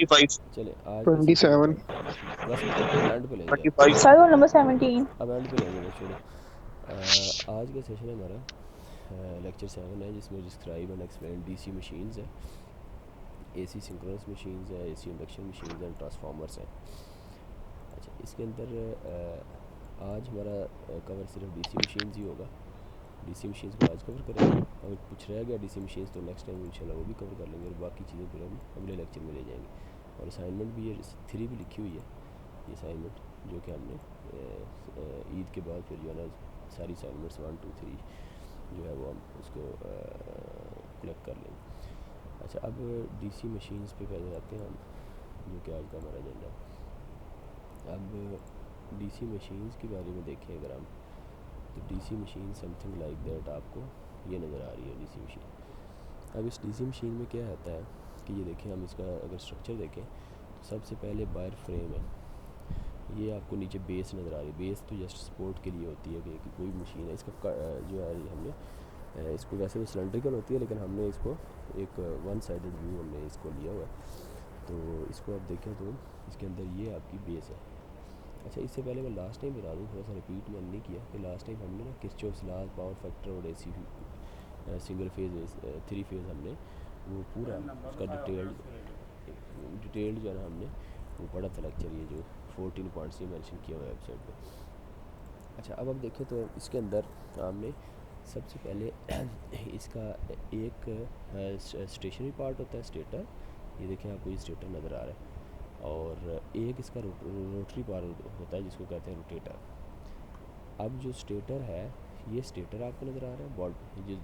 25। चले आज का सेशन 27। बस अब एंड पे लेंगे। 25। सर वो नंबर 17। अब एंड पे लेंगे, बस छोड़ो। आज का सेशन हमारा लेक्चर 7 है, जिसमें describe and explain DC machines है, एसी सिंक्रोनस मशीन्स है, AC induction machines and transformers हैं। अच्छा, इसके अंदर आज हमारा कवर सिर्फ डीसी मशीन्स ही होगा। डीसी मशीन्स को आज कवर करेंगे। अगर कुछ रह गया डीसी मशीन्स तो नेक्स्ट टाइम इंशाल्लाह वो भी कवर कर लेंगे, और बाकी चीज़ें फिर हम अगले लेक्चर में ले जाएंगे। और असाइनमेंट भी ये 3 भी लिखी हुई है, ये असाइनमेंट जो कि हमने ईद के बाद फिर जो है ना सारी असाइनमेंट्स 1 2 3 जो है वो हम उसको कलेक्ट कर लेंगे। अच्छा, अब डीसी मशीन्स पे पहले आते हैं हम, जो कि आज का हमारा एजेंडा है। अब डीसी मशीन्स के बारे में देखें अगर हम, तो DC machine something like that आपको ये नज़र आ रही है डीसी मशीन। अब इस डीसी मशीन में क्या आता है कि ये देखें, हम इसका अगर स्ट्रक्चर देखें तो सबसे पहले वायर फ्रेम है। ये आपको नीचे बेस नज़र आ रही है। बेस तो जस्ट सपोर्ट के लिए होती है कि कोई मशीन है इसका जो है हमने इसको, वैसे वो सिलेंड्रिकल होती है लेकिन हमने इसको एक वन साइडेड व्यू हमने इसको लिया हुआ है। तो इसको आप देखें तो इसके अंदर ये आपकी बेस है। अच्छा, इससे पहले मैं लास्ट टाइम बता दूँ, थोड़ा सा रिपीट मैंने नहीं किया, कि लास्ट टाइम हमने ना किरचॉफ्स लॉ, पावर फैक्टर और एसी सिंगल फेज 3 फेज हमने वो पूरा उसका डिटेल्ड जो है ना हमने वो पढ़ा था लेक्चर, ये जो 14 पॉइंट्स ये मेंशन किया हुआ है वेबसाइट पे। अच्छा, अब आप देखें तो इसके अंदर हमने सबसे पहले इसका एक स्टेशनरी पार्ट होता है, स्टेटर। ये देखें आपको ये स्टेटर नज़र आ रहा है। और एक इसका रोटरी पार्ट होता है जिसको कहते हैं रोटेटर। अब जो स्टेटर है, ये स्टेटर आपको नज़र आ रहा है, बॉड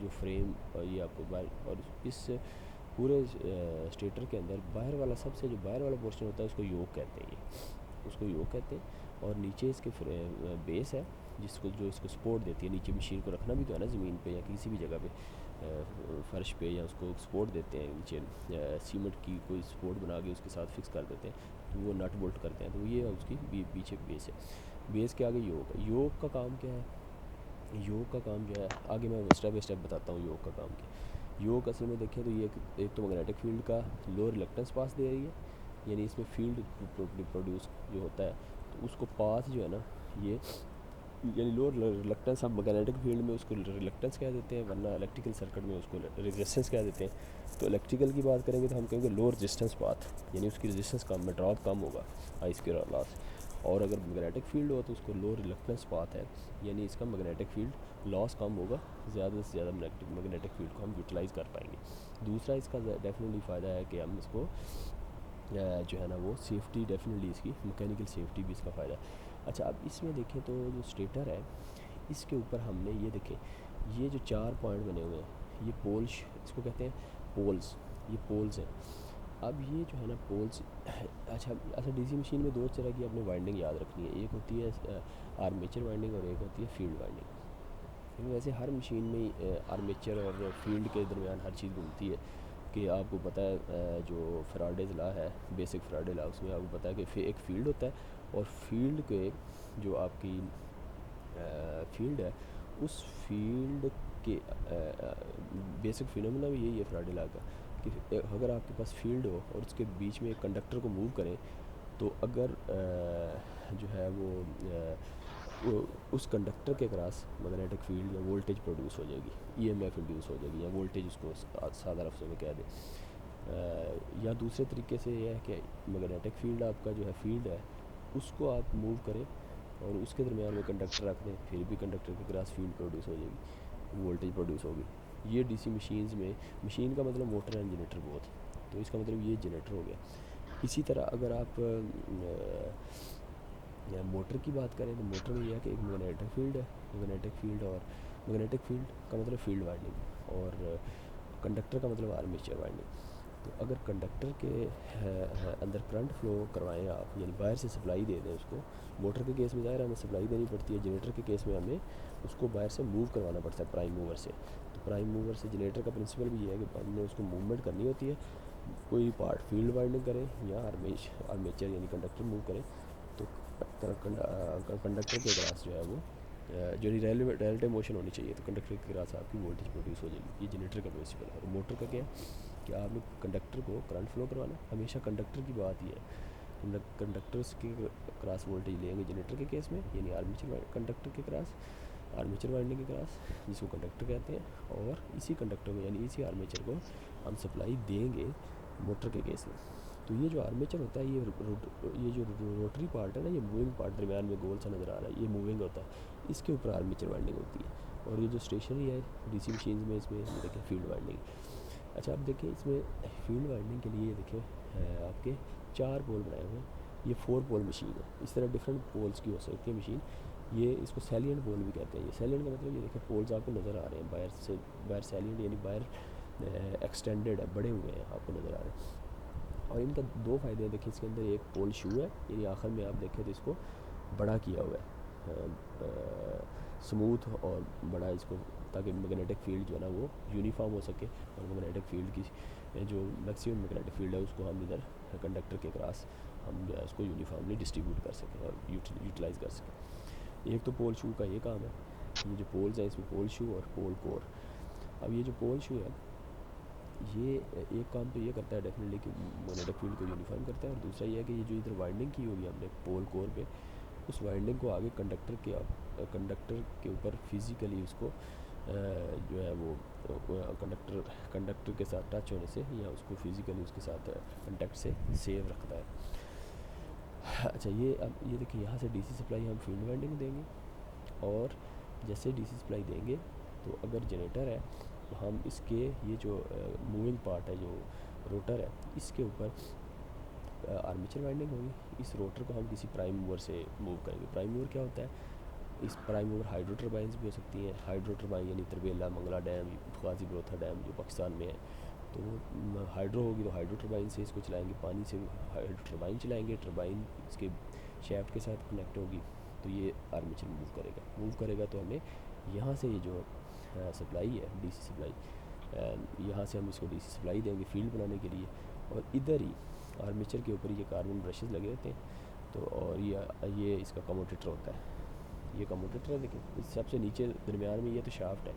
जो फ्रेम ये आपको बाहर, और इस पूरे स्टेटर के अंदर बाहर वाला, सबसे जो बाहर वाला पोर्शन होता है उसको योक कहते हैं, ये उसको योक कहते हैं। और नीचे इसके बेस है जिसको जो इसको सपोर्ट देती है। नीचे मशीन को रखना भी तो है ना ज़मीन पे या किसी भी जगह पे फर्श पे, या उसको सपोर्ट देते हैं नीचे सीमेंट की कोई सपोर्ट बना के उसके साथ फिक्स कर देते हैं, तो वो नट बोल्ट करते हैं। तो ये उसकी पीछे बेस है। बेस के आगे योग है। योग का काम क्या है? योग का काम जो है आगे मैं स्टेप बाई स्टेप बताता हूँ योग का काम क्या। योग असल में देखें तो ये एक तो मैग्नेटिक फील्ड का लो रिलक्टेंस पास दे रही है, यानी इसमें फील्ड प्रोड्यूस जो होता है तो उसको पास जो है ना ये, यानी लो रिलक्टेंस, हम मैग्नेटिक फील्ड में उसको रिलक्टेंस कह देते हैं, वरना इलेक्ट्रिकल सर्किट में उसको रेजिस्टेंस कह देते हैं। तो इलेक्ट्रिकल की बात करेंगे तो हम कहेंगे लो रेजिस्टेंस पाथ, यानी उसकी रेजिस्टेंस कम में ड्रॉप कम होगा आई स्क्वायर लॉस। और अगर मैग्नेटिक फील्ड हो तो उसको लो रिलक्टेंस पाथ है, यानी इसका मैग्नेटिक फील्ड लॉस कम होगा, ज़्यादा से ज़्यादा मैग्नेटिक फील्ड को हम यूटिलाइज़ कर पाएंगे। दूसरा इसका डेफिनेटली फ़ायदा है कि हम इसको जो है ना वो सेफ्टी, डेफिनेटली इसकी मैकेनिकल सेफ्टी भी इसका फ़ायदा है। अच्छा, अब इसमें देखें तो जो स्टेटर है इसके ऊपर हमने ये देखें, ये जो 4 पॉइंट बने हुए हैं ये पोल्स, इसको कहते हैं पोल्स, ये पोल्स हैं। अब ये जो है ना पोल्स अच्छा डीसी मशीन में 2 तरह की अपने वाइंडिंग याद रखनी है, एक होती है आर्मेचर वाइंडिंग और एक होती है फील्ड वाइंडिंग। लेकिन वैसे हर मशीन में आर्मेचर और फील्ड के दरमियान हर चीज़ घूमती है। कि आपको पता है जो फैराडेज लॉ है, बेसिक फैराडे लॉ, उसमें आपको पता है कि एक फील्ड होता है, और फील्ड के जो आपकी फील्ड है उस फील्ड के बेसिक फिनोमेना भी यही है फैराडे लॉ का, कि अगर आपके पास फील्ड हो और उसके बीच में एक कंडक्टर को मूव करें, तो अगर जो है वो उस कंडक्टर के क्रॉस मैग्नेटिक फील्ड या वोल्टेज प्रोड्यूस हो जाएगी, ईएमएफ इंड्यूस हो जाएगी, या वोल्टेज उसको सादा लफ्ज़ों में कह दें। या दूसरे तरीके से यह है कि मैग्नेटिक फील्ड आपका जो है फील्ड है उसको आप मूव करें और उसके दरमियान में कंडक्टर रख दें, फिर भी कंडक्टर के क्रॉस फील्ड प्रोड्यूस हो जाएगी, वोल्टेज प्रोड्यूस होगी। ये डीसी मशीन्स में, मशीन का मतलब मोटर एंड जनरेटर बोथ, तो इसका मतलब ये जनरेटर हो गया। इसी तरह अगर आप या मोटर की बात करें तो मोटर में यह है कि एक मैग्नेटिक फील्ड है, मैग्नेटिक फील्ड, और मैग्नेटिक फील्ड का मतलब फील्ड वाइंडिंग, और कंडक्टर का मतलब आर्मेचर वाइंडिंग। तो अगर कंडक्टर के अंदर करंट फ्लो करवाएं आप, यानी बाहर से सप्लाई दे दें उसको, मोटर के केस में ज़ाहिर हमें सप्लाई देनी पड़ती है, जनरेटर के केस में हमें उसको बाहर से मूव करवाना पड़ता है प्राइम मूवर से। तो प्राइम मूवर से जनरेटर का प्रिंसिपल भी ये है कि हमने उसको मूवमेंट करनी होती है, कोई पार्ट फील्ड वाइंडिंग करें या आर्मेचर यानी कंडक्टर मूव करें, तो कंडक्टर के क्रॉस जो है वो जो रिलेटिव मोशन होनी चाहिए, तो कंडक्टर के क्रॉस आपकी वोल्टेज प्रोड्यूस हो जाएगी। ये जनरेटर का प्रिंसिपल है। और मोटर का क्या है? कि आपने कंडक्टर को करंट फ्लो करवाना, हमेशा कंडक्टर की बात ही है, कंडक्टर्स के क्रॉस वोल्टेज लेंगे जनरेटर के केस में, यानी आर्मेचर कंडक्टर के क्रॉस, आर्मेचर वाइंडिंग के क्रॉस, जिसको कंडक्टर कहते हैं, और इसी कंडक्टर में यानी इसी आर्मेचर को हम सप्लाई देंगे मोटर के केस में। तो ये जो आर्मेचर होता है, ये जो रोटरी पार्ट है ना, ये मूविंग पार्ट दरम्यान में गोल सा नज़र आ रहा है, ये मूविंग होता है, इसके ऊपर आर्मेचर वाइंडिंग होती है। और ये जो स्टेशनरी है डीसी मशीन में, इसमें ये देखें फील्ड वाइंडिंग। अच्छा, अब देखिए इसमें फील्ड वाइंडिंग के लिए ये देखिए आपके 4 पोल बनाए हुए हैं, ये 4 पोल मशीन है। इस तरह डिफरेंट पोल्स की हो सकती है मशीन, ये इसको सैलिएंट पोल भी कहते हैं। ये सैलिएंट का मतलब ये देखिए पोल्स आपको नज़र आ रहे हैं बाहर सैलिएंट यानी बाहर एक्सटेंडेड है, बड़े हुए हैं, आपको नज़र आ रहे हैं। और इनका 2 फ़ायदे हैं, देखिए इसके अंदर एक पोल शू है, यानी आखिर में आप देखें तो इसको बड़ा किया हुआ है, स्मूथ और बड़ा इसको, ताकि मैग्नेटिक फील्ड जो है ना वो यूनिफॉर्म हो सके, और मैग्नेटिक फील्ड की जो मैक्सिमम मैग्नेटिक फील्ड है उसको हम इधर कंडक्टर के क्रॉस हम जो है उसको यूनिफॉर्मली डिस्ट्रीब्यूट कर सकें और यूटिलाइज़ कर सकें। एक तो पोल शू का ये काम है, ये जो पोल्स हैं इसमें पोल शू और पोल कोर। अब ये जो पोल शू है ये एक काम तो ये करता है डेफिनेटली कि मैग्नेटिक फील्ड को यूनिफॉर्म करता है, और दूसरा ये है कि ये जो इधर वाइंडिंग की होगी हमने पोल कोर पे, उस वाइंडिंग को आगे कंडक्टर के ऊपर फिज़िकली उसको जो है वो कंडक्टर के साथ टच होने से या उसको फिज़िकली उसके साथ कंटेक्ट से सेव रखता है। अच्छा, ये अब ये देखिए यहाँ से डीसी सप्लाई हम फील्ड वाइंडिंग देंगे, और जैसे डीसी सप्लाई देंगे तो अगर जनरेटर है तो हम इसके ये जो मूविंग पार्ट है, जो रोटर है, इसके ऊपर आर्मेचर वाइंडिंग होगी। इस रोटर को हम किसी प्राइम मूवर से मूव करेंगे। प्राइम मूवर क्या होता है? इस प्राइम मूवर हाइड्रो टर्बाइंस भी हो सकती हैं। हाइड्रो टर्बाइन यानी तरबेला, मंगला डैम, गाजी बरोथा डैम जो पाकिस्तान में है, तो हाइड्रो होगी तो हाइड्रो टर्बाइन से इसको चलाएंगे, पानी से हाइड्रो टर्बाइन चलाएंगे, टर्बाइन इसके शैफ्ट के साथ कनेक्ट होगी, तो ये आर्मेचर मूव करेगा तो हमें यहाँ से ये जो सप्लाई है डीसी सप्लाई, यहाँ से हम इसको डीसी सप्लाई देंगे फील्ड बनाने के लिए, और इधर ही आर्मेचर के ऊपर ये कार्बन ब्रशेस लगे होते हैं, तो और ये इसका कम्यूटेटर होता है। ये कम्यूटेटर है, देखिए सबसे नीचे दरमियान में ये तो शाफ्ट है,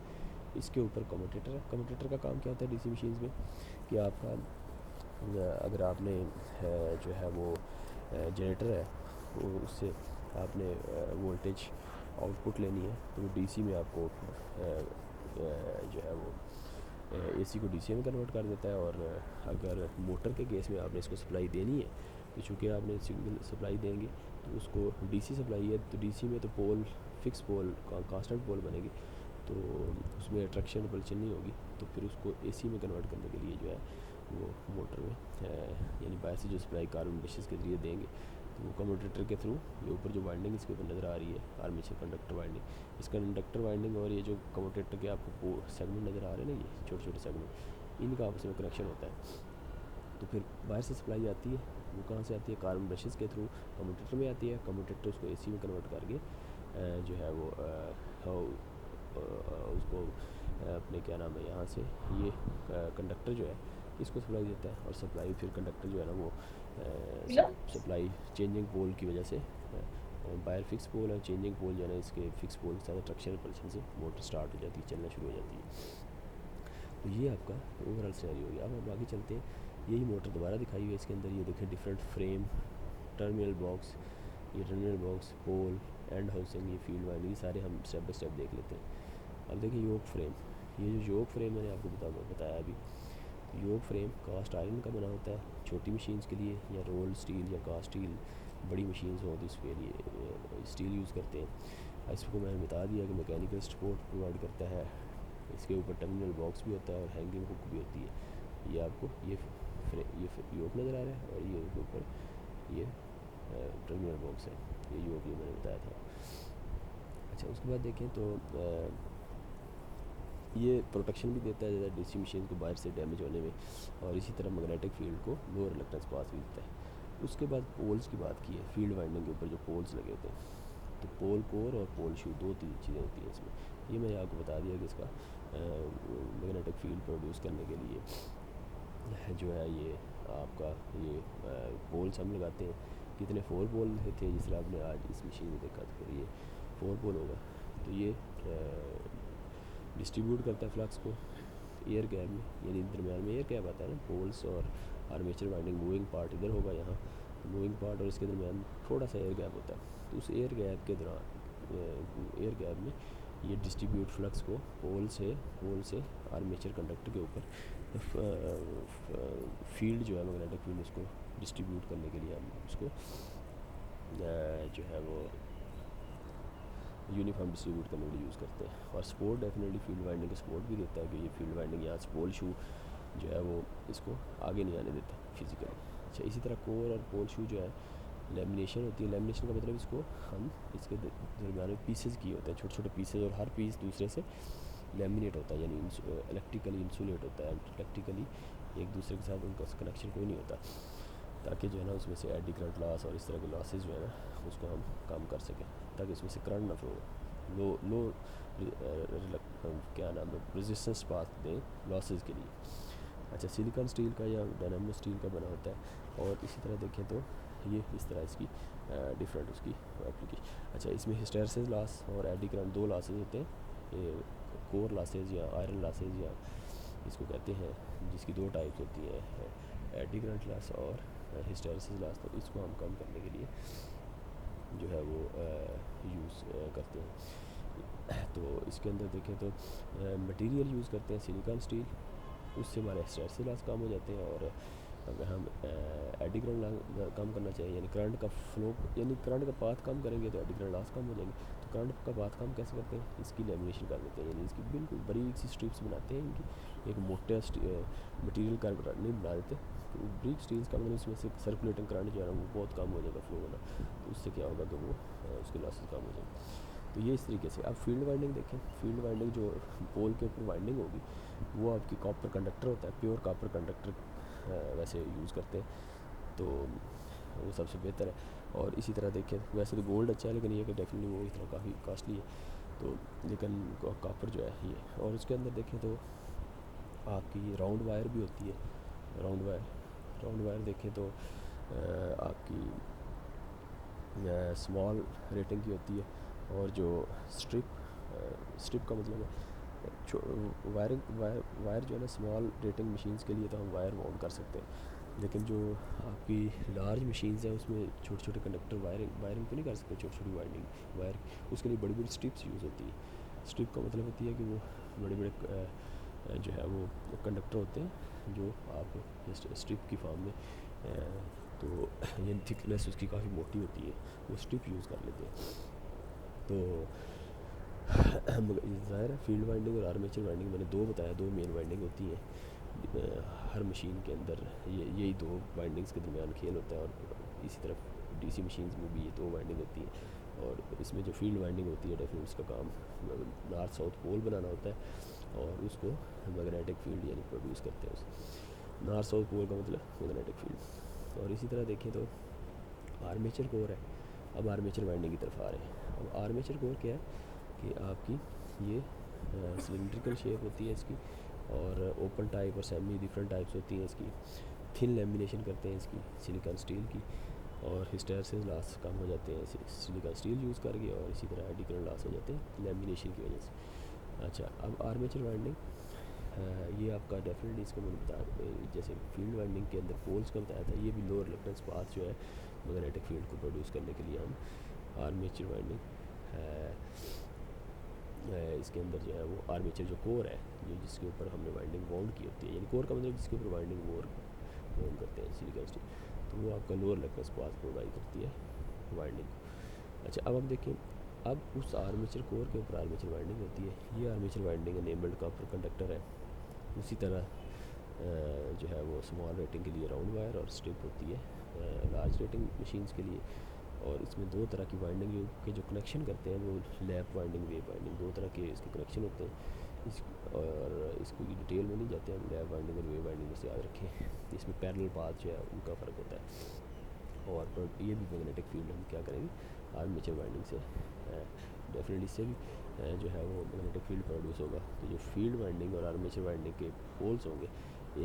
इसके ऊपर कम्यूटेटर है। कम्यूटेटर का काम क्या होता है डीसी मशीन्स में कि आपका अगर आपने जो है वो जनरेटर है वो उससे आपने वोल्टेज आउटपुट लेनी है, तो वो डीसी में आपको जो है वो एसी को डीसी में कन्वर्ट कर देता है। और अगर मोटर के केस में आपने इसको सप्लाई देनी है, तो चूँकि आपने सिंगल सप्लाई देंगे तो उसको डीसी सप्लाई है, तो डीसी में तो पोल फिक्स पोल कांस्टेंट पोल बनेगी, तो उसमें अट्रैक्शन पल्शन नहीं होगी, तो फिर उसको एसी में कन्वर्ट करने के लिए जो है वो मोटर में यानी बाहर से जो सप्लाई कार्बन ब्रशेस के ज़रिए देंगे, तो वो कम्यूटेटर के थ्रू ये ऊपर जो वाइंडिंग इसके ऊपर नज़र आ रही है आर्मेचर कंडक्टर वाइंडिंग, इस कंडक्टर वाइंडिंग और ये जो कम्यूटेटर के आपको सेगमेंट नज़र आ रहे हैं ना, ये छोटे छोटे सेगमेंट, इनका आपस में कनेक्शन होता है। तो फिर बाहर से सप्लाई आती है, वो कहाँ से आती है? कार्बन ब्रशेस के थ्रू कम्यूटेटर में आती है। कम्यूटेटर उसको एसी में कन्वर्ट करके जो है वो उसको अपने क्या नाम है यहाँ से ये कंडक्टर जो है इसको सप्लाई देता है, और सप्लाई फिर कंडक्टर जो है ना वो सप्लाई चेंजिंग पोल की वजह से बाहर फिक्स पोल है, चेंजिंग पोल जो है ना इसके फिक्स पोल के साथ अट्रैक्शन पल्शन से मोटर स्टार्ट हो जाती है, चलना शुरू हो जाती है। तो ये आपका ओवरऑल सिनेरियो हो गया। अब हम आगे चलते हैं, यही मोटर दोबारा दिखाई हुई है इसके अंदर, ये देखें डिफरेंट फ्रेम, टर्मिनल बॉक्स, ये terminal box, pole, and housing, ये फील्ड वाइंडिंग, ये सारे हम स्टेप बाई स्टेप देख लेते हैं। अब देखिए योक फ्रेम, ये जो योक फ्रेम मैंने आपको बताया अभी, योक फ्रेम कास्ट आयरन का बना होता है छोटी मशीन्स के लिए, या रोल स्टील या कास्ट स्टील बड़ी मशीन्स हो तो इसके लिए स्टील यूज़ करते हैं। इसको मैंने बता दिया कि मैकेनिकल सपोर्ट प्रोवाइड करता है, इसके ऊपर टर्मिनल बॉक्स भी होता है और हैंगिंग हुक भी होती है। ये आपको ये योक नज़र आ रहा है, और ये ऊपर ये टर्मिनल बॉक्स है, ये योक ये मैंने बताया था। अच्छा, उसके बाद देखें तो ये प्रोटेक्शन भी देता है ज़्यादा डीसी मशीन को बाहर से डैमेज होने में, और इसी तरह मैग्नेटिक फील्ड को लो रिलक्टेंस पास भी देता है। उसके बाद पोल्स की बात की है, फील्ड वाइंडिंग के ऊपर जो पोल्स लगे होते हैं, तो पोल कोर और पोल शू 2-3 चीज़ें होती हैं इसमें। ये मैंने आपको बता दिया कि इसका मैग्नेटिक फील्ड प्रोड्यूस करने के लिए जो है ये आपका ये पोल्स हम लगाते हैं। कितने 4 पोल थे जिस तरह आपने आज इस मशीन में देखा, तो फिर ये 4 पोल होगा, तो ये डिस्ट्रीब्यूट करता है फ्लक्स को एयर गैप में, यानी दरम्यान में एयर गैप आता है ना, पोल्स और आर्मेचर वाइंडिंग मूविंग पार्ट इधर होगा यहाँ, मूविंग पार्ट और इसके दरमियान थोड़ा सा एयर गैप होता है। तो उस एयर गैप के दौरान एयर गैप में ये डिस्ट्रीब्यूट फ्लक्स को पोल से आर्मेचर कंडक्टर के ऊपर फील्ड जो है मैग्नेटिक फील्ड उसको डिस्ट्रीब्यूट करने के लिए हम उसको जो है वो यूनिफॉर्म डिस्ट्रीब्यूट करने के लिए यूज़ करते हैं। और सपोर्ट डेफिनेटली फील्ड वाइंडिंग का सपोर्ट भी देता है कि ये फील्ड वाइंडिंग यहाँ से पोल शू जो है वो इसको आगे नहीं आने देता फिज़िकली। अच्छा, इसी तरह कोर और पोल शू जो है लेमिनेशन होती है। लेमिनेशन का मतलब इसको हम इसके दरमियान में पीसेस किए होते हैं, छोटे छोटे पीसेस, और हर पीस दूसरे से लेमिनेट होता है, यानी इलेक्ट्रिकली इंसुलेट होता है, इलेक्ट्रिकली एक दूसरे के साथ उनका कनेक्शन कोई नहीं होता, ताकि जो है ना उसमें से एडी करंट लॉस और इस तरह के लॉसेज जो है ना उसको हम कम कर सकें, ताकि उसमें से करंट ना फ्लो लो लो क्या नाम है रेजिस्टेंस पाथ दें लॉसेज के लिए। अच्छा, सिलिकॉन स्टील का या डायनामो स्टील का बना होता है। और इसी तरह देखें तो ये इस तरह इसकी डिफरेंट उसकी एप्लीकेशन। अच्छा, इसमें हिस्टेरेसिस लॉस और एडी करंट दो लॉसेज होते हैं, ये कोर लॉसेज या आयरन लॉसेज या इसको कहते हैं, जिसकी दो टाइप्स होती हैं, एडी करंट लॉस और हिस्टेरेसिस लॉस। तो इसको हम कम करने के लिए जो है वो यूज़ करते हैं। तो इसके अंदर देखें तो मटेरियल यूज़ करते हैं सिलिकॉन स्टील, उससे हमारे हिस्टेरेसिस लॉस कम हो जाते हैं। और अगर हम एडी करंट कम करना चाहिए, यानी करंट का फ्लो, यानी करंट का पाथ कम करेंगे तो एडी करंट लॉस कम हो जाएंगे। तो करंट का पाथ कम कैसे करते हैं, इसकी लेमिनेशन कर देते हैं, यानी इसकी बिल्कुल बारीक सी स्ट्रिप्स बनाते हैं, इनकी एक मोटा मटीरियल का नहीं बना देते। तो ब्रिक स्टील्स का मतलब इसमें से सर्कुलेटिंग करंट जो है ना वो बहुत कम हो जाएगा फ्लो होना, तो उससे क्या होगा कि वो उसके लॉसेस कम हो जाएंगे। तो ये इस तरीके से। अब फील्ड वाइंडिंग देखें, फील्ड वाइंडिंग जो पोल के ऊपर वाइंडिंग होगी वो आपकी कॉपर कंडक्टर होता है, प्योर कॉपर कंडक्टर वैसे यूज़ करते हैं, तो वो सबसे बेहतर है। और इसी तरह देखें, वैसे तो गोल्ड अच्छा है, लेकिन ये कि डेफिनेटली वो इतना काफ़ी कॉस्टली है, तो लेकिन कॉपर जो है ये। और उसके अंदर देखें तो आपकी राउंड वायर भी होती है, राउंड वायर देखें तो आपकी स्मॉल रेटिंग की होती है। और जो स्ट्रिप का मतलब है वायर जो है ना, स्मॉल रेटिंग मशीन्स के लिए तो हम वायर माउंट कर सकते हैं, लेकिन जो आपकी लार्ज मशीन्स हैं उसमें छोटे छोटे कंडक्टर वायरिंग तो नहीं कर सकते, छोटी छोटी वाइंडिंग वायर, उसके लिए बड़ी बड़ी स्ट्रिप्स यूज़ होती है। स्ट्रिप का मतलब होती है कि वो बड़े बड़े जो है वो कंडक्टर होते हैं जो आप स्ट्रिप की फॉर्म में तो ये थिकनेस उसकी काफ़ी मोटी होती है, वो स्ट्रिप यूज़ कर लेते हैं। तो ज़ाहिर है फील्ड वाइंडिंग और आर्मेचर वाइंडिंग मैंने दो बताया, दो मेन वाइंडिंग होती है हर मशीन के अंदर, यही दो वाइंडिंग्स के दरमियान खेल होता है। और इसी तरह डीसी मशीन्स में भी ये दो वाइंडिंग होती है। और इसमें जो फील्ड वाइंडिंग होती है डेफिनेटली उसका काम नॉर्थ साउथ पोल बनाना होता है और उसको मैग्नेटिक फील्ड यानी प्रोड्यूस करते हैं उस नॉर्थ साउथ पोल का मतलब मैग्नेटिक फील्ड। और इसी तरह देखें तो आर्मेचर कोर है। अब आर्मेचर वाइंडिंग की तरफ आ रहे हैं। अब आर्मेचर कोर क्या है कि आपकी ये सिलिंड्रिकल शेप होती है इसकी, और ओपन टाइप और सेमी डिफरेंट टाइप्स होती हैं इसकी। थिन लेमिनेशन करते हैं इसकी सिलिकॉन स्टील की, और हिस्टेरेसिस लॉस कम हो जाते हैं सिलिकॉन स्टील यूज़ करके, और इसी तरह एडी करंट लॉस हो जाते हैं लेमिनेशन की वजह से। अच्छा, अब आर्मेचर वाइंडिंग ये आपका डेफिनेटली इसको मैंने बताया, जैसे फील्ड वाइंडिंग के अंदर पोल्स का बताया था, ये भी लो रिलक्टेंस पाथ जो है मैग्नेटिक फील्ड को प्रोड्यूस करने के लिए हम आर्मेचर वाइंडिंग इसके अंदर जो है वो आर्मेचर जो कोर है जो जिसके ऊपर हमने वाइंडिंग बाउंड की होती है, यानी कोर का मतलब जिसके ऊपर वाइंडिंग बाउंड करते हैं सिलिकॉन स्टील, तो वो आपका लोअर रिलक्टेंस पाथ प्रोवाइड करती है वाइंडिंग को। अच्छा, अब हम देखें, अब उस आर्मेचर कोर के ऊपर आर्मेचर वाइंडिंग होती है। ये armature winding enabled copper conductor है। उसी तरह जो है वो स्मॉल रेटिंग के लिए राउंड वायर और स्ट्रिप होती है लार्ज रेटिंग मशीन्स के लिए। और इसमें दो तरह की वाइंडिंग के जो कनेक्शन करते हैं वो लैप वाइंडिंग वेव वाइंडिंग, दो तरह के इसके कनेक्शन होते हैं। और इसको डिटेल में नहीं जाते हैं, लैप वाइंडिंग और वेव वाइंडिंग बस याद रखें। इसमें पैरेलल पाथ जो है उनका फ़र्क होता है। और ये भी मैग्नेटिक फील्ड हम क्या करेंगे आर्मेचर वाइंडिंग से डेफिनेटली इससे भी जो है वो मैग्नेटिक फील्ड प्रोड्यूस होगा। तो जो फील्ड वाइंडिंग और आर्मेचर वाइंडिंग के पोल्स होंगे,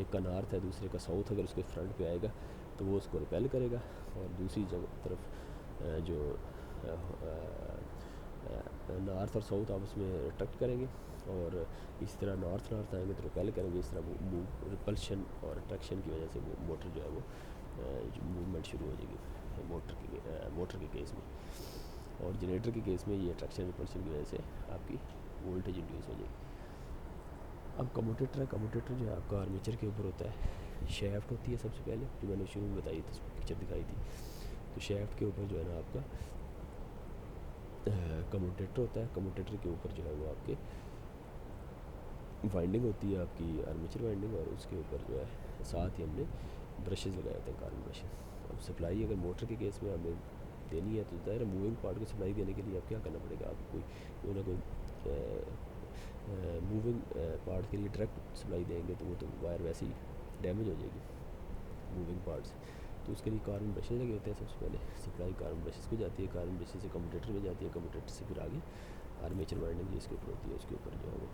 एक का नॉर्थ है दूसरे का साउथ, अगर उसके फ्रंट पे आएगा तो वो उसको रिपेल करेगा, और दूसरी तरफ जो नॉर्थ और साउथ आप उसमें अट्रैक्ट करेंगे, और इसी तरह नॉर्थ नॉर्थ आएंगे तो रिपेल करेंगे। इस तरह मूव रिपल्शन और अट्रैक्शन की वजह से वो मोटर जो है वो मूवमेंट शुरू हो जाएगी मोटर के केस में। और जनरेटर के केस में ये अट्रैक्शन रिपल्शन की वजह से आपकी वोल्टेज इंड्यूस हो जाएगी। अब कम्यूटेटर है, कम्यूटेटर जो है आपका आर्मेचर के ऊपर होता है। शैफ्ट होती है सबसे पहले, जो मैंने शुरू में बताई थी, पिक्चर दिखाई थी। तो शैफ्ट के ऊपर जो है ना आपका कम्यूटेटर होता है। कम्यूटेटर के ऊपर जो है वो आपके वाइंडिंग होती है, आपकी आर्मेचर वाइंडिंग, और उसके ऊपर जो है साथ ही हमने ब्रशेज़ लगाए होते हैं, कार्बन ब्रशेज़। अब सप्लाई अगर मोटर के केस में हमें देनी है तो ज़ाहिर है मूविंग पार्ट को सप्लाई देने के लिए आप क्या करना पड़ेगा, आपको कोई ना कोई मूविंग पार्ट के लिए डायरेक्ट सप्लाई देंगे तो वो तो वायर वैसे ही डैमेज हो जाएगी मूविंग पार्ट से। तो उसके लिए कार्बन ब्रशेज़ लगे होते हैं। सबसे पहले सप्लाई कार्बन ब्रशेज़ को जाती है, कार्बन ब्रशेज़ से कम्यूटेटर में जाती है, कम्यूटेटर से फिर आगे आर्मेचर वाइंडिंग जिसके ऊपर होती है उसके ऊपर जो है वो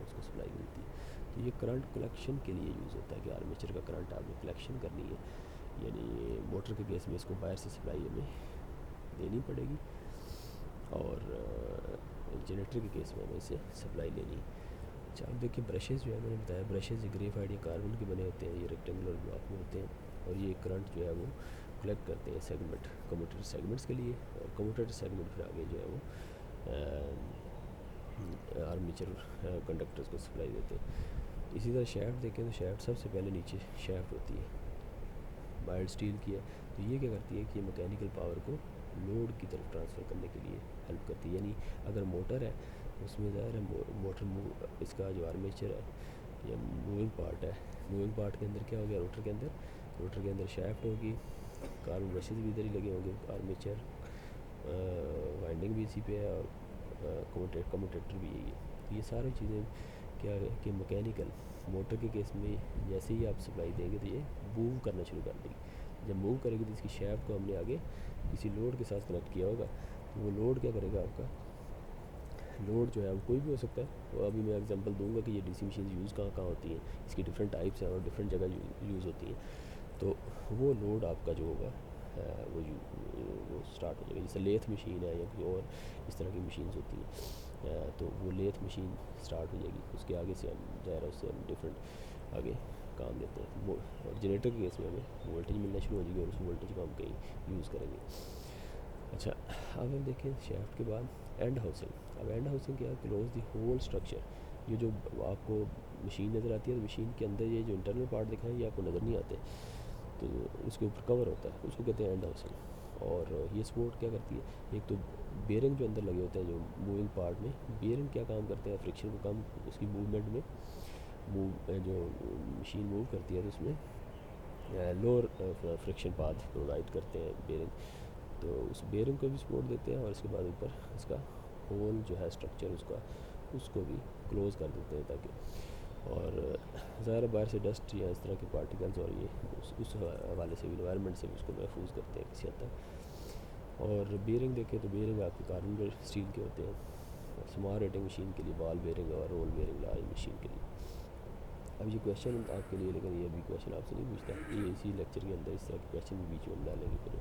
उसको सप्लाई मिलती है। तो ये करंट कलेक्शन के लिए यूज़ होता है कि आर्मेचर का करंट आपने कलेक्शन करनी है, यानी मोटर के केस में इसको वायर से सप्लाई हमें देनी पड़ेगी, और जनरेटर के केस में हमें इसे सप्लाई लेनी है। अच्छा, अब देखिए ब्रशेज़ जो है मैंने बताया, ब्रशेज़ ग्रेफाइट या कार्बन के बने होते हैं, ये रेक्टेंगुलर ब्लॉक में होते हैं, और ये करंट जो है वो कलेक्ट करते हैं सेगमेंट, कम्यूटेटर सेगमेंट्स के लिए। और कम्यूटेटर सेगमेंट फिर आगे जो है वो आर्मेचर कंडक्टर्स को सप्लाई देते हैं। इसी तरह शैफ्ट देखें तो शैफ्ट सबसे पहले नीचे शैफ्ट होती है, माइल्ड स्टील की है। तो ये क्या करती है कि मैकेनिकल पावर को लोड की तरफ ट्रांसफ़र करने के लिए हेल्प करती है। यानी अगर मोटर है उसमें ज़ाहिर है मोटर इसका जो आर्मेचर है या मूविंग पार्ट है, मूविंग पार्ट के अंदर क्या हो गया, रोटर के अंदर शैफ्ट होगी, कार्बन ब्रशेज़ भी इधर ही लगे होंगे, आर्मेचर वाइंडिंग भी इसी पे है, और कम्यूटेटर भी यही है। तो ये सारी चीज़ें क्या है कि मैकेनिकल मोटर के केस में जैसे ही आप सप्लाई देंगे तो ये मूव करना शुरू कर देगी। जब मूव करेगी तो इसकी शैफ्ट को हमने आगे किसी लोड के साथ कनेक्ट किया होगा, तो वो लोड क्या करेगा, आपका लोड जो है वो कोई भी हो सकता है। और अभी मैं एग्जांपल दूंगा कि ये डीसी मशीन यूज़ कहाँ कहाँ होती हैं, इसकी डिफरेंट टाइप्स हैं और डिफरेंट जगह यूज़ होती हैं। तो वो लोड आपका जो होगा वो स्टार्ट हो जाएगा। जैसे लेथ मशीन है या कोई और इस तरह की मशीन्स होती हैं, तो वो लेथ मशीन स्टार्ट हो जाएगी, उसके आगे से हम ज़ाहिर उससे हम डिफरेंट आगे काम लेते हैं। और जनरेटर के केस में हमें वोल्टेज मिलना शुरू हो जाएगी, और उस वोल्टेज को हम कहीं यूज़ करेंगे। अच्छा, अब हम देखें शैफ्ट के बाद एंड हाउसिंग। अब एंड हाउसिंग क्या है, क्लोज द होल स्ट्रक्चर। ये जो आपको मशीन नज़र आती है, तो मशीन के अंदर ये जो इंटरनल पार्ट दिख रहे हैं ये आपको नज़र नहीं आते, तो उसके ऊपर कवर होता है, उसको कहते हैं एंड हाउसिंग। और ये सपोर्ट क्या करती है, एक तो बेयरिंग जो अंदर लगे होते हैं जो मूविंग पार्ट में, बेयरिंग क्या काम करते हैं, फ्रिक्शन को कम, उसकी मूवमेंट में जो मशीन मूव करती है तो उसमें लोअर फ्रिक्शन पाथ प्रोवाइड करते हैं बेयरिंग। तो उस बेयरिंग को भी सपोर्ट देते हैं, और इसके बाद ऊपर इसका होल जो है स्ट्रक्चर उसको भी क्लोज़ कर देते हैं, ताकि और ज़ाहिर बाहर से डस्ट या इस तरह के पार्टिकल्स और ये उस हवाले से भी इन्वायरमेंट से भी उसको महफूज करते हैं किसी हद तक। और बेयरिंग देखें तो बेयरिंग आपके कार्बन स्टील के होते हैं, और स्मॉल रेटिंग मशीन के लिए बॉल बेयरिंग और रोल बेयरिंग लार्ज मशीन के लिए। अब ये क्वेश्चन आपके लिए, लेकिन ये भी क्वेश्चन आपसे नहीं पूछता, ये इसी लेक्चर के अंदर इस तरह के क्वेश्चन भी बीच में डालेंगे, फिर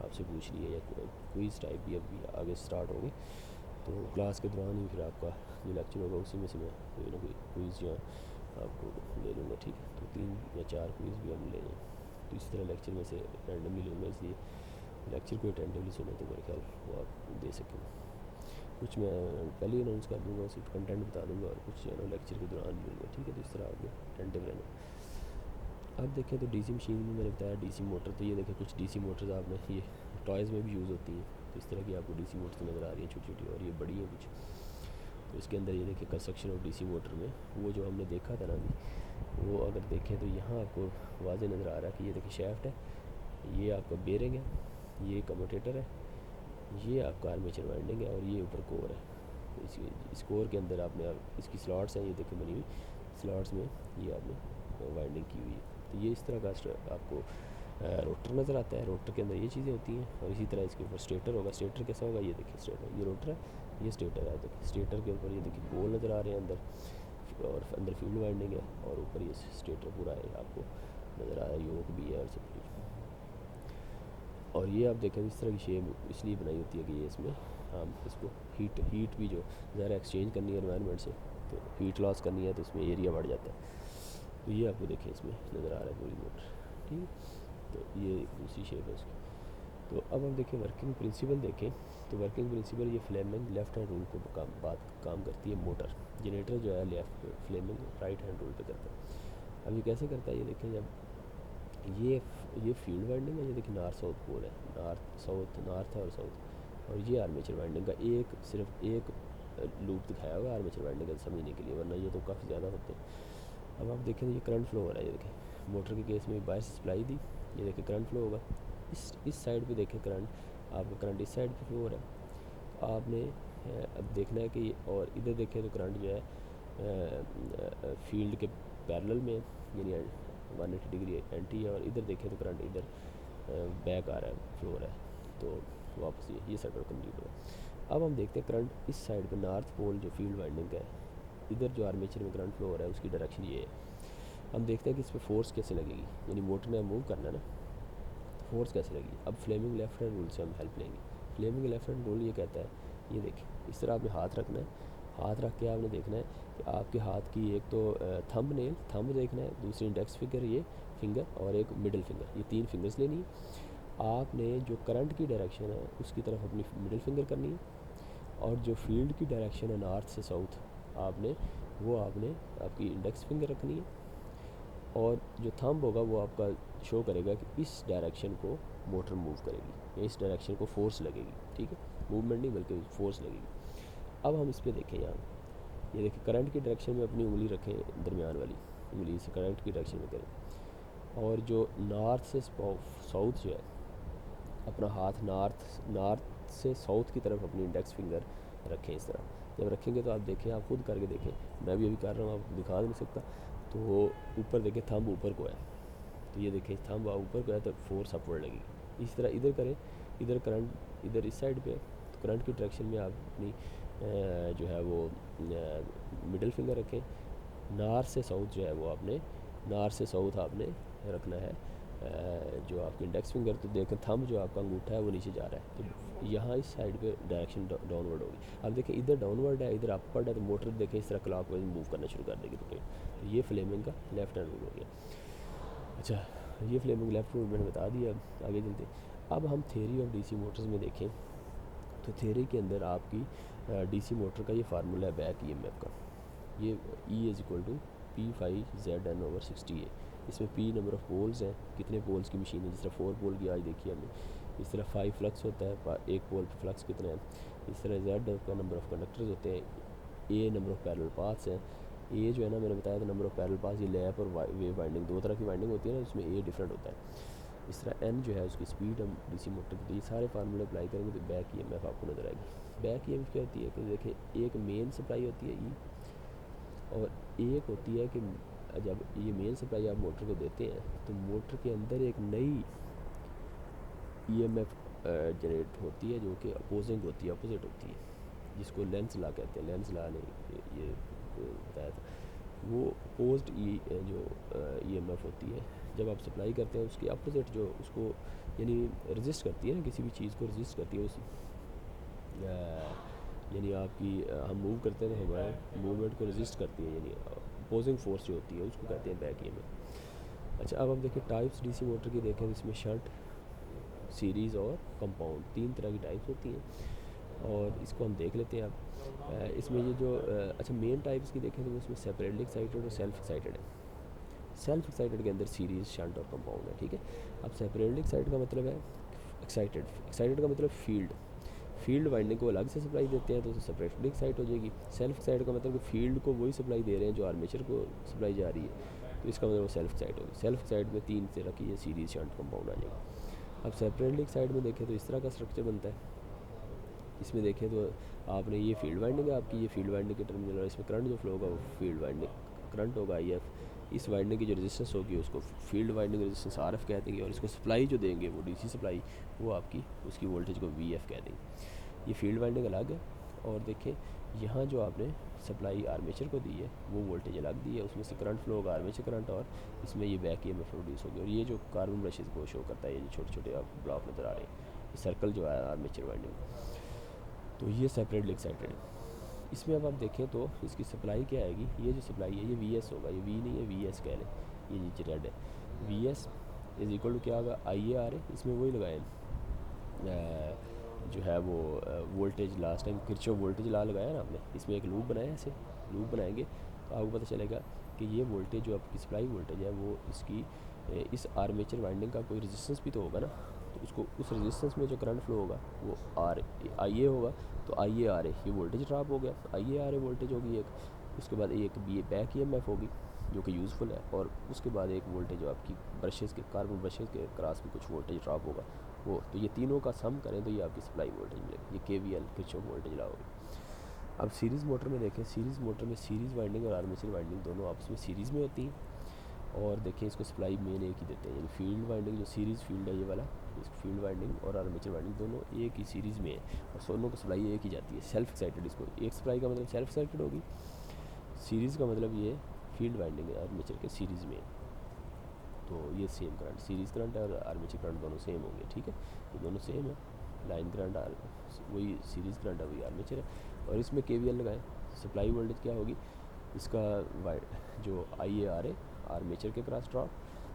आपसे पूछ लिए, या क्विज़ टाइप भी अभी आगे स्टार्ट होंगे। तो क्लास के दौरान ही फिर आपका जो लेक्चर होगा उसी में से मैं कोई ना कोई क्विज़ या आपको ले लूँगा, ठीक है। तो 3 या 4 क्विज़ भी हम ले लें, तो इसी तरह लेक्चर में से रैंडमली लूँगा, इसलिए लेक्चर को अटेंटिवली सुने तो मेरे ख्याल वो आप दे सकें। कुछ मैं पहले ही अनाउंस कर दूँगा, सिर्फ कंटेंट बता दूँगा, और कुछ जो है ना लेक्चर के दौरान लूँगा, ठीक है। तो इस तरह आपको अटेंटिव रहना। अब देखें तो डीसी मशीन में मैंने बताया डीसी मोटर, तो ये देखें कुछ डीसी मोटर्स आपने ये टॉयज़ में भी यूज़ होती हैं, तो इस तरह की आपको डीसी मोटर्स नज़र आ रही हैं छोटी छोटी, और ये बड़ी हैं कुछ। तो इसके अंदर ये देखिए कंस्ट्रक्शन ऑफ डीसी मोटर में वो जो हमने देखा था ना अभी, वो अगर देखें तो यहाँ आपको वाज़े नज़र आ रहा है कि ये देखिए शैफ्ट है, ये आपका बेयरिंग है, ये कम्यूटेटर है, ये आपका आर्मेचर वाइंडिंग है, और ये ऊपर कोर है। तो इस कोर के अंदर आपने इसकी स्लॉट्स हैं, ये देखिए बनी हुई स्लॉट्स में ये आपने वाइंडिंग की हुई है। तो ये इस तरह का आपको रोटर नज़र आता है, रोटर के अंदर ये चीज़ें होती हैं, और इसी तरह इसके ऊपर स्टेटर होगा। स्टेटर कैसा होगा, ये देखिए स्टेटर, ये रोटर है, ये स्टेटर है। देखिए स्टेटर के ऊपर ये देखिए पोल नज़र आ रहे हैं अंदर, और अंदर फील्ड वाइंडिंग है, और ऊपर ये स्टेटर पूरा है आपको नज़र आ रहा है, योक भी है और सब कुछ। और ये आप देखें इस तरह की शेप इसलिए बनाई होती है कि ये इसमें हम इसको हीट भी जो ज़रा एक्सचेंज करनी है एनवायरनमेंट से, तो हीट लॉस करनी है, तो इसमें एरिया बढ़ जाता है। तो ये आपको देखें इसमें नज़र आ रहा है पूरी मोटर, ठीक है। तो ये दूसरी शेप है उसकी। तो अब हम देखें वर्किंग प्रिंसिपल देखें, तो वर्किंग प्रिंसिपल ये फ्लेमिंग लेफ़्ट हैंड रूल को काम करती है मोटर। जनरेटर जो है left Fleming right hand rule पे करता है। अब ये कैसे करता है, ये देखें, जब ये फील्ड वाइंडिंग है, ये देखिए नॉर्थ साउथ पोल है, नॉर्थ है और साउथ, और ये आर्मेचर वाइंडिंग का सिर्फ एक लूप दिखाया हुआ है आर्मेचर वाइंडिंग का समझने के लिए, वरना ये तो काफ़ी ज़्यादा होते हैं। अब आप देखें ये करंट फ्लो हो रहा है, ये देखें मोटर के केस में बायस सप्लाई दी, ये देखिए करंट फ्लो होगा। इस साइड पे देखें आपका करंट इस साइड पे फ्लो हो रहा है। तो आपने अब देखना है कि, और इधर देखें तो करंट जो है फील्ड के पैरेलल में, यानी 180 डिग्री एंटी है, और इधर देखें तो करंट इधर बैक आ रहा है, फ्लो हो रहा है। तो वापस ये सर्कल कंप्लीट हुआ। अब हम देखते हैं करंट इस साइड पे नॉर्थ पोल जो फील्ड वाइंडिंग का है, इधर जो आर्मेचर में करंट फ्लो हो रहा है उसकी डायरेक्शन ये है। हम देखते हैं कि इस पर फोर्स कैसे लगेगी, यानी मोटर ने मूव करना है ना, फोर्स कैसे लगेगी। अब फ्लेमिंग लेफ्ट हैंड रूल से हम हेल्प लेंगे। फ्लेमिंग लेफ्ट हैंड रूल ये कहता है, ये देखिए इस तरह आपने हाथ रखना है, हाथ रख के आपने देखना है कि आपके हाथ की एक तो थंब देखना है, दूसरी इंडेक्स फिंगर और एक मिडिल फिंगर, ये 3 फिंगर्स लेनी है। आपने जो करंट की डायरेक्शन है उसकी तरफ अपनी मिडिल फिंगर करनी है, और जो फील्ड की डायरेक्शन है नॉर्थ से साउथ, आपने आपकी इंडेक्स फिंगर रखनी है, और जो थंब होगा वो आपका शो करेगा कि इस डायरेक्शन को मोटर मूव करेगी, या इस डायरेक्शन को फोर्स लगेगी, ठीक है, मूवमेंट नहीं बल्कि फोर्स लगेगी। अब हम इस पर देखें, यहाँ ये देखिए करंट की डायरेक्शन में अपनी उंगली रखें, दरमियान वाली उंगली से करंट की डायरेक्शन में करें, और जो नॉर्थ से साउथ जो है, अपना हाथ नॉर्थ से साउथ की तरफ अपनी इंडेक्स फिंगर रखें इस तरह। जब रखेंगे तो आप देखें, आप खुद करके देखें, मैं भी अभी कर रहा हूँ, आपको दिखा नहीं सकता। तो ऊपर देखें थंब ऊपर को है, तो ये देखें थंब ऊपर को है तो फोर्स अपवर्ड लगेगी। इस तरह इधर करें, इधर करंट इधर इस साइड पे है, तो करंट की डायरेक्शन में आप अपनी जो है वो मिडिल फिंगर रखें। नॉर्थ से साउथ जो है वो आपने रखना है जो आपकी इंडेक्स फिंगर। तो देखें थंब जो आपका अंगूठा है वो नीचे जा रहा है, तो यहाँ इस साइड पे डायरेक्शन डाउनवर्ड होगी। अब देखें इधर डाउनवर्ड है, इधर अपवर्ड है, तो मोटर देखें इस तरह क्लॉकवाइज मूव करना शुरू कर देगी रोटेट। तो ये फ्लेमिंग का लेफ्ट हैंड रूल हो गया। अच्छा, ये फ्लेमिंग लेफ्ट रूल मैंने बता दिया। आगे चलते, अब हम थ्योरी ऑफ डीसी मोटर्स में देखें, तो थ्योरी के अंदर आपकी डीसी मोटर का ये फार्मूला है बैक ईएमएफ का, ये E = P5ZN/60 है। इसमें P नंबर ऑफ़ पोल्स हैं, कितने पोल्स की मशीन है, जिस तरह 4 पोल की आज देखी हमने, इस तरह 5 फ्लक्स होता है, एक पोल पे फ्लक्स कितने हैं, इस तरह Z का नंबर ऑफ़ कंडक्टर्स होते हैं, A number of parallel paths हैं। A जो है ना, मैंने बताया था नंबर ऑफ़ पैरेलल पाथ्स, ये लैप और वेव वाइंडिंग, 2 तरह की वाइंडिंग होती है ना, उसमें A डिफरेंट होता है। इस तरह N जो है उसकी स्पीड हम डीसी मोटर की, ये सारे फार्मूले अप्लाई करेंगे तो बैक ईएमएफ आपको नज़र आएगी। बैक ईएमएफ क्या होती है कि देखिए एक मेन सप्लाई होती है E, और एक होती है कि जब ये मेन सप्लाई आप मोटर को देते हैं तो मोटर के अंदर एक नई ईएमएफ जनरेट होती है जो कि अपोजिट होती है, जिसको लेंस ला कहते हैं। लेंस ला ने ये बताया था, वो अपोज्ड जो ईएमएफ होती है जब आप सप्लाई करते हैं, उसके अपोजिट जो उसको यानी रजिस्ट करती है ना, किसी भी चीज़ को रजिस्ट करती है, उस यानी आपकी हम मूव करते हैं तो हमारे मूवमेंट को रजिस्ट करती है, यानी अपोजिंग फोर्स जो होती है उसको कहते हैं बैक ईएमएफ। अच्छा, अब हम देखें टाइप्स डीसी मोटर की देखें, इसमें शंट, सीरीज़ और कंपाउंड, 3 तरह की टाइप्स होती हैं, और इसको हम देख लेते हैं। अब इसमें ये जो अच्छा मेन टाइप्स की देखें तो उसमें सेपरेटली एक्साइटेड और सेल्फ एक्साइटेड है। सेल्फ एक्साइटेड के अंदर सीरीज़, शंट और कंपाउंड है, ठीक है। अब सेपरेटली एक्साइटेड का मतलब है एक्साइटेड का मतलब फील्ड वाइंडिंग को अलग से सप्लाई देते हैं तो सेपरेटली एक्साइट हो जाएगी। सेल्फ एक्साइट का मतलब कि फील्ड को वही सप्लाई दे रहे हैं जो आर्मेचर को सप्लाई जा रही है, तो इसका मतलब वो सेल्फ एक्साइट होगी। सेल्फ एक्साइट में 3 तरह की है, सीरीज, शंट, कंपाउंड आ जाएगी। अब सेपरेटली एक्साइट में देखें तो इस तरह का स्ट्रक्चर बनता है। इसमें देखें तो आपने ये फील्ड वाइंडिंग है आपकी, ये फील्ड वाइंडिंग के टर्मिनल, और इसमें करंट जो फ्लो होगा वो फील्ड वाइंडिंग करंट होगा IF। इस वाइंडिंग की जो रेजिस्टेंस होगी उसको फील्ड वाइंडिंग रेजिस्टेंस RF कह देंगे, और इसको सप्लाई जो देंगे वो DC सप्लाई, वो आपकी उसकी वोल्टेज को VF कह देंगे। ये फील्ड वाइंडिंग अलग है। और देखें यहाँ जो आपने सप्लाई आर्मेचर को दी है वो वोल्टेज अलग दी है, उसमें से करंट फ्लो होगा आर्मेचर करंट, और इसमें ये बैक ईएमएफ प्रोड्यूस होगी। और ये जो कार्बन ब्रशेज़ को शो करता है, ये जो छोटे छोटे आप ब्लॉक नज़र आ रहे हैं, ये सर्कल जो है आर्मेचर वाइंडिंग। तो ये सेपरेटली एक्साइटेड है। इसमें अब आप देखें तो इसकी सप्लाई क्या आएगी, ये जो सप्लाई है ये वी एस होगा, ये वी नहीं है वी एस कह लें, ये नीचे रेड है, V S is equal to क्या होगा आई ए आर है। इसमें वही लगाएं जो है वो voltage, last time Kirchhoff voltage law लगाया ना आपने, इसमें एक लूप बनाया, ऐसे लूप बनाएंगे तो आपको पता चलेगा कि ये वोल्टेज जो आपकी सप्लाई वोल्टेज है वो इसकी इस आर्मेचर वाइंडिंग का कोई रेजिस्टेंस भी तो होगा ना, तो उसको उस रेजिस्टेंस में जो करंट फ्लो होगा वो आर आई ए होगा, तो आई ए आर ए ये वोल्टेज ड्रॉप हो गया, I A R A voltage होगी एक, उसके बाद एक B back E M F होगी जो कि यूज़फुल है, और उसके बाद एक वोल्टेज जो आपकी ब्रशेस के कार्बन ब्रशेस के क्रॉस में कुछ वोल्टेज ड्रॉप होगा वो, तो ये तीनों का सम करें तो ये आपकी सप्लाई वोल्टेज मिलेगी, ये के V L Kirchhoff voltage law होगी। अब सीरीज़ मोटर में देखें, सीरीज़ मोटर में सीरीज़ वाइंडिंग और आर्मेचर वाइंडिंग दोनों आपस में सीरीज़ में होती हैं, और देखें इसको सप्लाई मेन एक ही देते हैं, यानी फील्ड वाइंडिंग जो सीरीज़ फील्ड है ये वाला, इस फील्ड वाइंडिंग और आर्मेचर वाइंडिंग दोनों एक ही सीरीज़ में है, और दोनों को सप्लाई एक ही जाती है सेल्फ एक्साइटेड। इसको एक सप्लाई का मतलब सेल्फ एक्साइटेड होगी, सीरीज़ का मतलब ये फील्ड वाइंडिंग है आर्मेचर के सीरीज़ में, तो ये सेम करंट सीरीज़ करंट और आर्मेचर करंट दोनों सेम होंगे, ठीक है, ये दोनों सेम है, लाइन करंट वही सीरीज़ करंट है वही आर्मेचर है, और इसमें के वी एल लगाएँ, सप्लाई वोल्टेज क्या होगी इसका जो आई ए आर ए आर्मेचर के क्रॉस ड्रॉप,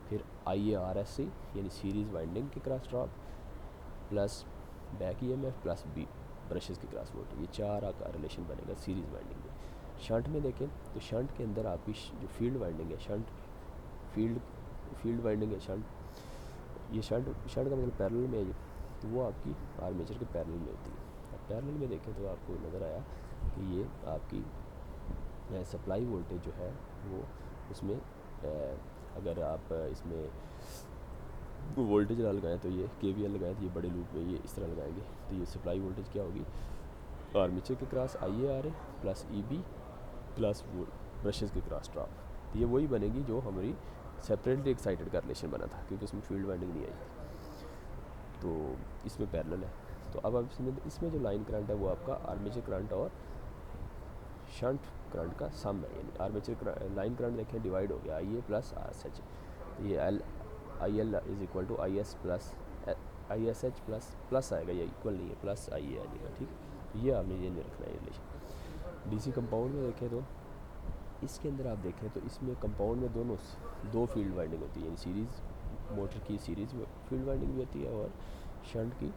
फिर आई ए आर एस सी यानी सीरीज़ वाइंडिंग के cross drop, plus back E M F plus B brushes के क्रॉस वोल्टेज, ये चार का रिलेशन बनेगा सीरीज़ वाइंडिंग में। शंट में देखें तो शंट के अंदर आपकी जो फील्ड वाइंडिंग है, शंट फील्ड वाइंडिंग है शंट, ये शंट का मतलब पैरेलल में है ये, तो वो आपकी आर्मेचर के पैरेलल में होती है। अब पैरेलल में देखें तो आपको नज़र आया कि ये आपकी सप्लाई वोल्टेज जो है वो उसमें अगर आप इसमें वोल्टेज ना लगाएं तो ये के वी एल लगाएं तो ये बड़े लूप में ये इस तरह लगाएंगे, तो ये सप्लाई वोल्टेज क्या होगी आर्मेचर के cross I A R A plus E B plus वो ब्रशेज़ के क्रॉस ड्रॉप, तो ये वही बनेगी जो हमारी सेपरेटली एक्साइटेड का रिलेशन बना था, क्योंकि उसमें फील्ड वाइंडिंग नहीं आई, तो इसमें पैरेलल है। तो अब आप इसमें जो लाइन करंट है वो आपका आर्मेचर करंट और शंट करंट का सम है, यानी आर्मेचर लाइन करंट देखें डिवाइड हो गया I A plus R S H, ये L I L is equal to I S plus I S H plus आएगा, ये इक्वल नहीं है प्लस आई ए आ जाएगा, ठीक, तो ये आपने ये नहीं रखना है रिलेशन। डीसी कंपाउंड में देखें तो इसके अंदर आप देखें तो इसमें कंपाउंड में दो फील्ड वाइंडिंग होती है, यानी सीरीज़ मोटर की सीरीज़ फील्ड वाइंडिंग भी होती है और शंट की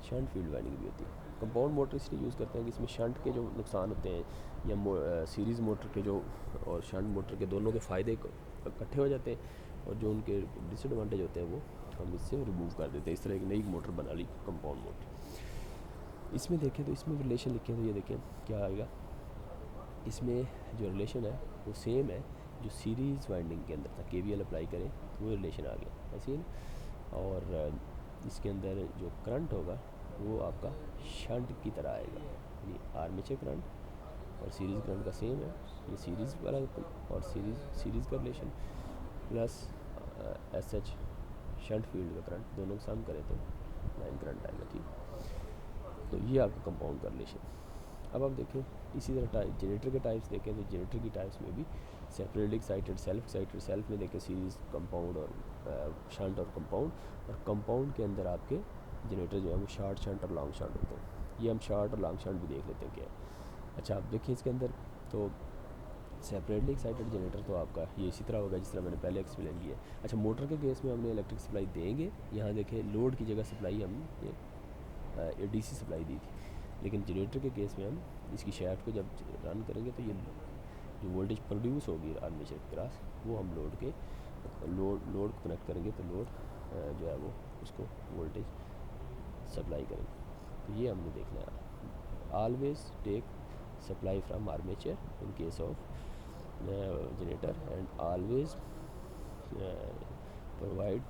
शंट फील्ड वाइंडिंग भी होती है। कंपाउंड मोटर इसलिए यूज़ करते हैं कि इसमें शंट के जो नुकसान होते हैं या सीरीज़ मोटर के जो और शंट मोटर के दोनों के फ़ायदे इकट्ठे हो जाते हैं, और जो उनके डिसएडवांटेज होते हैं वो हम इससे रिमूव कर देते हैं, इस तरह एक नई मोटर बना ली कंपाउंड मोटर। इसमें देखें तो इसमें रिलेशन लिखे तो ये देखें क्या आएगा, इसमें जो रिलेशन है वो सेम है जो सीरीज़ वाइंडिंग के अंदर था, के वी एल अप्लाई करें तो वो रिलेशन आ गया ऐसे ही ना, और इसके अंदर जो करंट होगा वो आपका शंट की तरह आएगा, यानी आर्मेचर करंट और सीरीज़ करंट का सेम है, ये सीरीज़ वाला और सीरीज़ का relation plus S H shunt field का करंट, दोनों का सम करें तो लाइन करंट आएगा, ठीक, तो ये आपका कंपाउंड का रिलेशन। अब आप देखें इसी तरह जनरेटर के टाइप्स देखें तो जनरेटर की टाइप्स में भी सेपरेटली एक्साइटेड सेल्फ में देखें सीरीज़ कंपाउंड और शंट और कंपाउंड के अंदर आपके जनरेटर जो है वो शार्ट शंट और लॉन्ग शंट होते हैं, ये हम शार्ट और लॉन्ग शंट भी देख लेते हैं क्या है। अच्छा आप देखिए इसके अंदर तो सेपरेटली एक्साइटेड जनरेटर तो आपका ये इसी तरह होगा जिस तरह मैंने पहले एक्सप्लेन किया। अच्छा मोटर के केस में हमने इलेक्ट्रिक सप्लाई देंगे, यहाँ देखें लोड की जगह सप्लाई हम ये डीसी सप्लाई दी थी, लेकिन जनरेटर के केस में हम इसकी शैफ्ट को जब रन करेंगे तो ये जो वोल्टेज प्रोड्यूस होगी आर्मेचर के क्रॉस वो हम लोड को कनेक्ट करेंगे तो लोड जो है वो उसको वोल्टेज सप्लाई करेंगे, तो ये हमने देखना है। Always take supply from armature in case of generator and always provide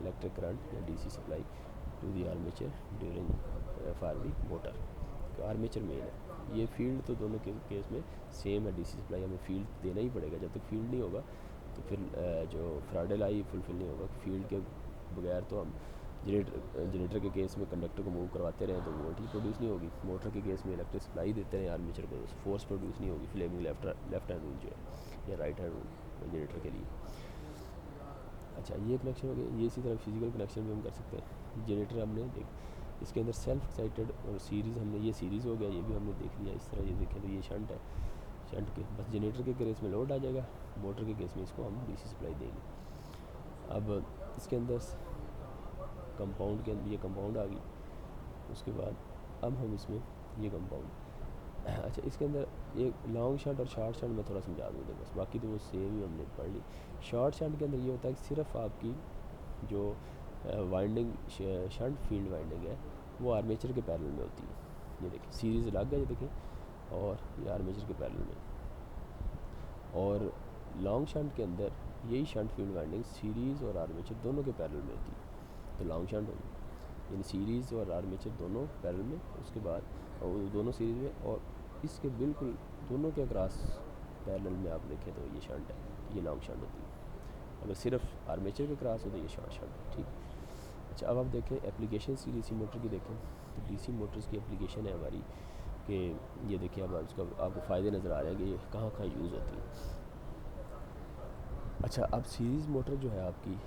electric current या DC supply to the armature during for the motor, armature मेन है, ये फील्ड तो दोनों के केस में सेम है, डीसी सप्लाई हमें फील्ड देना ही पड़ेगा, जब तक फील्ड नहीं होगा तो फिर जो फ्राडे ला ही फुलफिल नहीं होगा, फील्ड के बगैर तो हम जनरेटर के केस में कंडक्टर को मूव करवाते रहें तो वोल्टेज प्रोड्यूस नहीं होगी, मोटर के केस में इलेक्ट्रिक सप्लाई देते रहें आर्मेचर को फोर्स प्रोड्यूस नहीं होगी, फ्लेमिंग लेफ्ट हैंड रूल जो है या राइट हैंड रूल जनरेटर के लिए। अच्छा ये कनेक्शन हो गया, ये इसी तरह फिजिकल कनेक्शन भी हम कर सकते हैं। जनरेटर हमने इसके अंदर सेल्फ एक्साइटेड और सीरीज़, हमने ये सीरीज़ हो गया, ये भी हमने देख लिया। इस तरह ये देखें तो ये शंट है, शंट के बस जनरेटर के केस में लोड आ जाएगा, मोटर के केस में इसको हम डीसी सप्लाई देंगे। अब इसके अंदर कंपाउंड के अंदर ये कंपाउंड आ गई, उसके बाद अब हम इसमें ये कंपाउंड अच्छा इसके अंदर एक लॉन्ग शंट और शॉर्ट शंट में थोड़ा समझा दूँ बस, बाकी तो वो सेम ही हमने पढ़ ली। शॉर्ट शंट के अंदर ये होता है कि सिर्फ आपकी जो वाइंडिंग शंट फील्ड वाइंडिंग है वो आर्मेचर के पैरेलल में होती है। ये देखिए सीरीज़ लग गया, ये देखिए, और ये आर्मेचर के पैरेलल में। और लॉन्ग शंट के अंदर यही शंट फील्ड वाइंडिंग सीरीज़ और आर्मेचर दोनों के पैरेलल में होती है, तो लॉन्ग शंट होगी, यानी सीरीज़ और आर्मेचर दोनों पैरेलल में, उसके बाद और दोनों सीरीज़ में, और इसके बिल्कुल दोनों के अक्रॉस पैरेलल में आप देखें तो ये शंट है, ये लॉन्ग शंट होती है। अगर सिर्फ आर्मेचर के क्रॉस हो तो ये शॉर्ट शंट है, ठीक। अच्छा अब आप देखें एप्लीकेशन डीसी मोटर की, देखें तो डीसी मोटर्स की एप्लीकेशन है हमारी कि ये देखिए अब उसका आपको फ़ायदे नज़र आ रहे हैं कि ये कहाँ कहाँ यूज़ होती है। अच्छा अब सीरीज़ मोटर जो है आपकी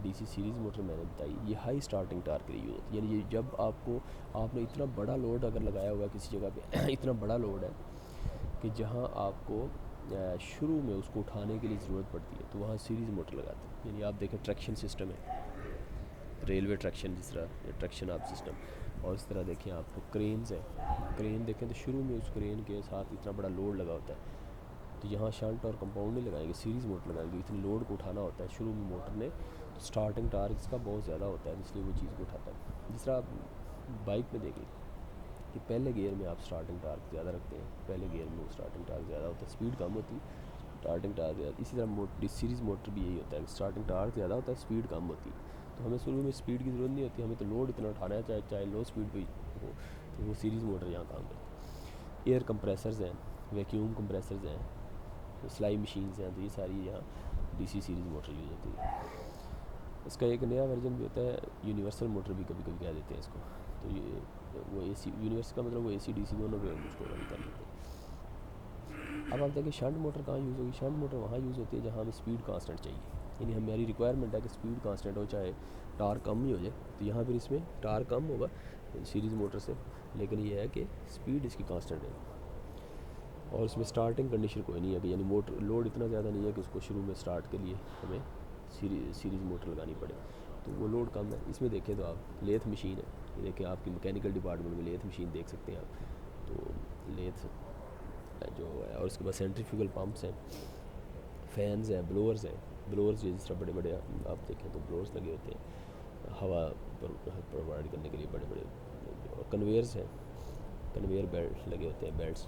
डीसी सीरीज़ मोटर मैंने बताई, ये हाई स्टार्टिंग टार्क के लिए यूज़ होती है, यानी ये जब आपने इतना बड़ा लोड अगर लगाया हुआ किसी जगह पे इतना बड़ा लोड है कि जहाँ आपको शुरू में उसको उठाने के लिए ज़रूरत पड़ती है, तो वहाँ सीरीज़ मोटर लगाते हैं। यानी आप देखें ट्रैक्शन सिस्टम है, रेलवे ट्रैक्शन, जिस तरह ट्रैक्शन आप सिस्टम, और इस तरह देखें आपको क्रेन्स है, क्रेन देखें तो शुरू में उस क्रेन के साथ इतना बड़ा लोड लगा होता है, तो यहाँ शंट और कंपाउंड नहीं लगाएंगे, सीरीज़ मोटर लगाएंगे, इतनी लोड को उठाना होता है शुरू में मोटर ने, तो स्टार्टिंग टार्क इसका बहुत ज़्यादा होता है, इसलिए वो चीज़ को उठाता है। जिस तरह आप बाइक में देखें कि पहले गियर में आप स्टार्टिंग टार्क ज़्यादा रखते हैं, पहले गियर में स्टार्टिंग टार्क ज़्यादा होता है, स्पीड कम होती है, स्टार्टिंग टार्क ज़्यादा। इसी तरह सीरीज़ मोटर भी यही होता है, स्टार्टिंग टार्क ज़्यादा होता है, स्पीड कम होती है, तो हमें शुरू में स्पीड की ज़रूरत नहीं होती, हमें तो लोड इतना उठाना है, चाहे चाहे लो स्पीड पे हो, तो वो सीरीज़ मोटर यहाँ काम करती है। एयर कंप्रेसर्स हैं, वैक्यूम कंप्रेसर्स हैं, सिलाई मशीन्स हैं, तो ये सारी यहाँ डीसी सीरीज़ मोटर यूज़ होती है। इसका एक नया वर्जन भी होता है, यूनिवर्सल मोटर भी कभी कभी कह देते हैं इसको, तो ये वो एसी यूनिवर्सल का मतलब वो एसी डीसी दोनों पे उसको रन कर लेते हैं। अब आप देखिए शंट मोटर कहाँ यूज़ होगी, शंट मोटर वहाँ यूज़ होती है जहाँ हमें स्पीड कांस्टेंट चाहिए, यानी हमारी रिक्वायरमेंट है कि स्पीड कांस्टेंट हो, चाहे टार्क कम ही हो जाए, तो यहाँ पर इसमें टार्क कम होगा सीरीज़ मोटर से, लेकिन ये है कि स्पीड इसकी कांस्टेंट है, और इसमें स्टार्टिंग कंडीशन कोई नहीं है कि यानी मोटर लोड इतना ज़्यादा नहीं है कि उसको शुरू में स्टार्ट के लिए हमें सीरीज़ मोटर लगानी पड़े, तो वो लोड कम है। इसमें देखें तो आप लेथ मशीन है, ये देखें आपकी मैकेनिकल डिपार्टमेंट में लेथ मशीन देख सकते हैं आप, तो लेथ जो है, और उसके बाद सेंट्रीफ्यूगल पंप्स हैं, फैंस हैं, ब्लोअर्स हैं, ब्लोअर्स जिस तरह बड़े बड़े आप देखें तो ब्लोअर्स लगे होते हैं हवा प्रोवाइड करने के लिए, बड़े बड़े कन्वेयर्स हैं, कन्वेयर बेल्ट लगे होते हैं, बेल्ट्स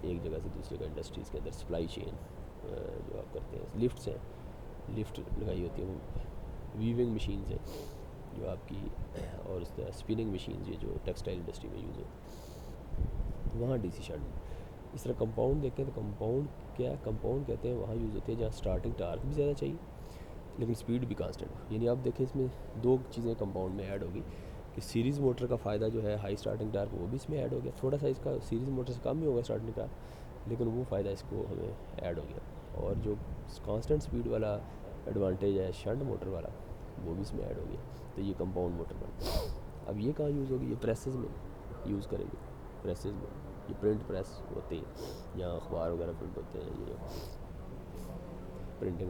एक जगह से दूसरी जगह इंडस्ट्रीज़ के अंदर सप्लाई चेन जो आप करते हैं, लिफ्ट्स हैं, लिफ्ट लगाई होती है, वो वीविंग मशीन्स हैं जो आपकी, और इस तरह स्पिनिंग मशीन्स ये जो टेक्सटाइल इंडस्ट्री में यूज़ होती है, वहाँ डीसी शंट। इस तरह कंपाउंड देखें तो कंपाउंड क्या कंपाउंड कहते हैं, वहाँ यूज़ होती है जहाँ स्टार्टिंग टार्क भी ज़्यादा चाहिए लेकिन स्पीड भी कांस्टेंट हो। यानी आप देखें इसमें दो चीज़ें कंपाउंड में ऐड होगी कि सीरीज़ मोटर का फ़ायदा जो है हाई स्टार्टिंग टार्क वो भी इसमें ऐड हो गया, थोड़ा सा इसका सीरीज़ मोटर से कम ही होगा स्टार्टिंग टार्क, लेकिन वो फ़ायदा इसको हमें ऐड हो गया, और जो कांस्टेंट स्पीड वाला एडवांटेज है शंट मोटर वाला वो भी इसमें ऐड हो गया, तो ये कंपाउंड मोटर बन। अब ये कहाँ यूज़ होगी, ये प्रेसेस में यूज़ करेंगे, प्रेसेस में, ये प्रिंट प्रेस होते हैं, यहाँ अखबार वगैरह प्रिंट होते हैं, ये प्रिंटिंग